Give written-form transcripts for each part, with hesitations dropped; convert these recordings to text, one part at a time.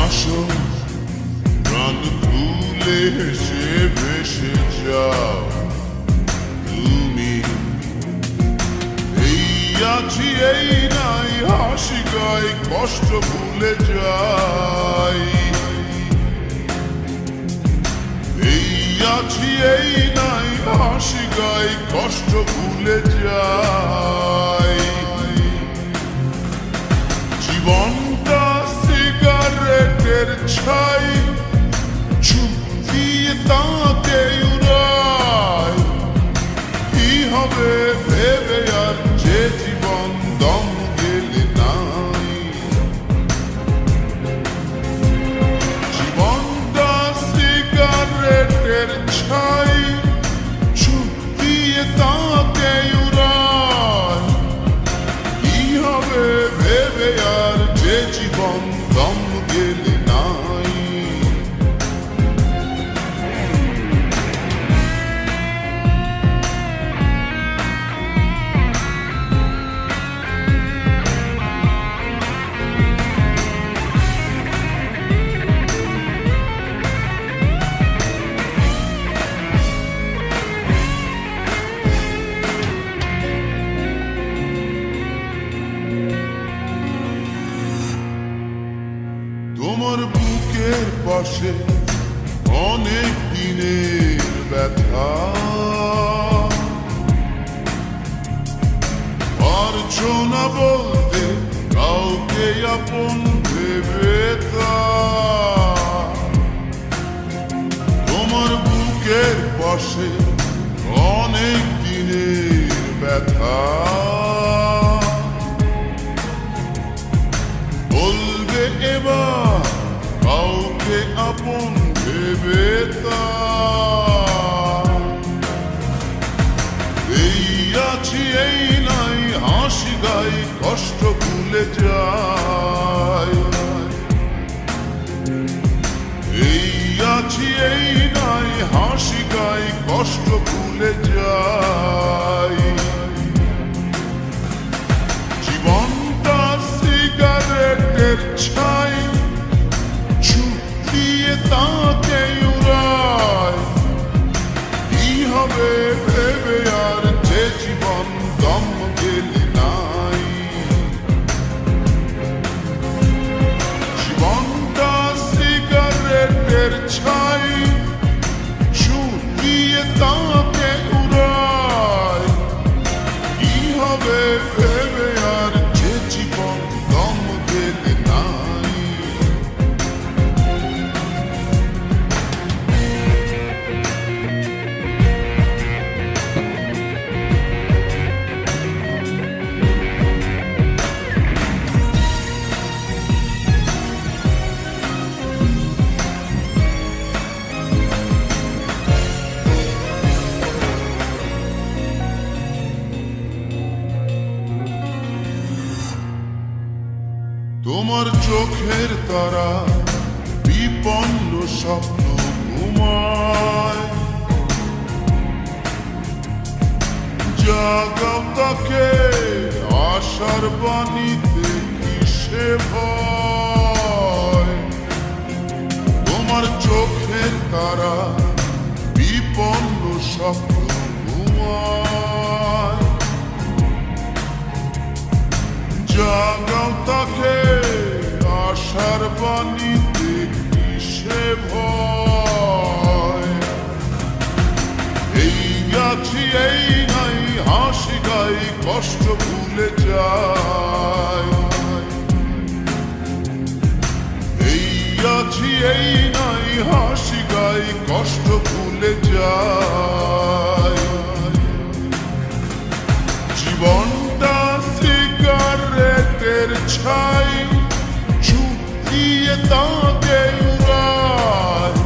আসো প্রাণ খুলে হেসে ভেসে যাও তুমি। এই আছি এই নাই হাসি গাই কষ্ট ভুলে যাই। এই আছি এই নাই হাসি গাই কষ্ট ভুলে যাই। জীবনটা সিগারেটের ছাই চুপ দিয়ে তাকে উড়ায়। কি হবে ভেবে আর যে জীবন দম গেলে নাই। জীবনটা সিগারেটের ছাই চুপ দিয়ে তাকে উড়ায়। কি হবে ভেবে আর যে জীবন দম গেলে নাই। তোমার বুকের পাশে অনেক দিনের ব্যথা। পারছো না বলতে কাউকে আপন ভেবে তা। তোমার বুকের পাশে অনেক দিনের ব্যথা। বলবে এবার কাউকে আপন ভেবে তা। এই আছি এই নাই হাসি গাই কষ্ট ভুলে যাই। এই আছি এই নাই হাসি গাই কষ্ট ভুলে যাই। জীবনটা সিগারেটের ছাই চুপ দিয়ে তাকে উড়ায়। কি হবে ভেবে আর যে জীবন দম গেলে নাই। জীবনটা সিগারেটের ছাই চুপ দিয়ে তাকে উড়ায়। কি হবে ভেবে আর যে জীবন দম গেলে নাই। তোমার চোখের তারা বিপন্ন স্বপ্ন ঘুমায়। জাগাও তাকে আশার বাণীতে কিসে ভয়। তোমার চোখের তারা বিপন্ন স্বপ্ন ঘুমায়। জাগাও তাকে আশার বাণীতে কিসে ভয়। এই আছি এই নাই হাসি গাই কষ্ট ভুলে যাই। এই আছি এই নাই হাসি গাই কষ্ট ভুলে যাই। জীবনটা সিগারেটের ছাই চুপ দিয়ে তাকে উড়ায়।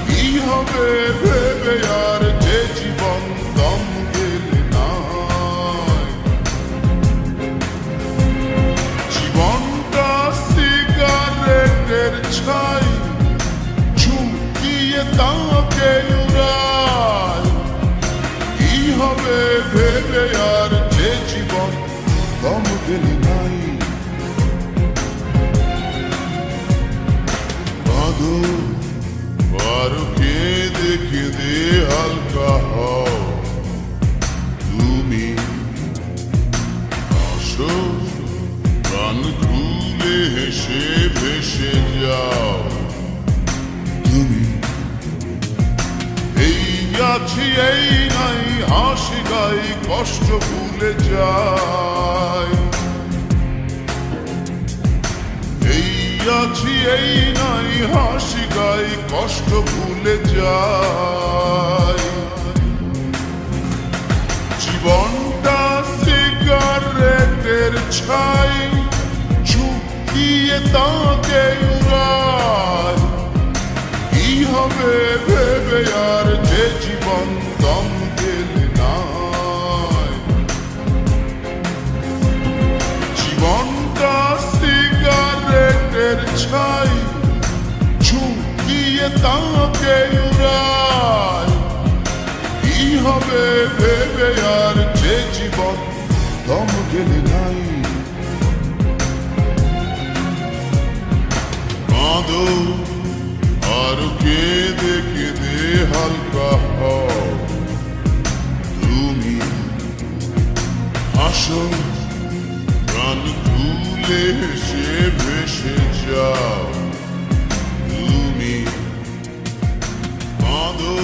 কি হবে ভেবে আর যে জীবন দম গেলে নাই। জীবনটা সিগারেটের ছাই চুপ দিয়ে তাকে উড়ায়। কি হবে ভেবে আর যে জীবন দম গেলে নাই। হেসে ভেসে যাও। তুমি এই আছি এই নাই, হাসি গাই কষ্ট ভুলে যাই। এই আছি এই নাই, হাসি গাই কষ্ট ভুলে যাই। জীবনটা সিগারেটের ছাই, ঝুঁকিয়ে তাকে উড়ায়। কি হবে ভেবে আর যে জীবন দম গেলে নাই। জীবনটা সিগারেটের ছাই, ঝুঁকিয়ে তাকে উড়ায়। কি হবে ভেবে আর যে জীবন দম গেলে নাই। কাঁদো আর কেঁদে কেঁদে হালকা হও। তুমি হাসো প্রাণ খুলে হেসে ভেসে যাও। তুমি কাঁদো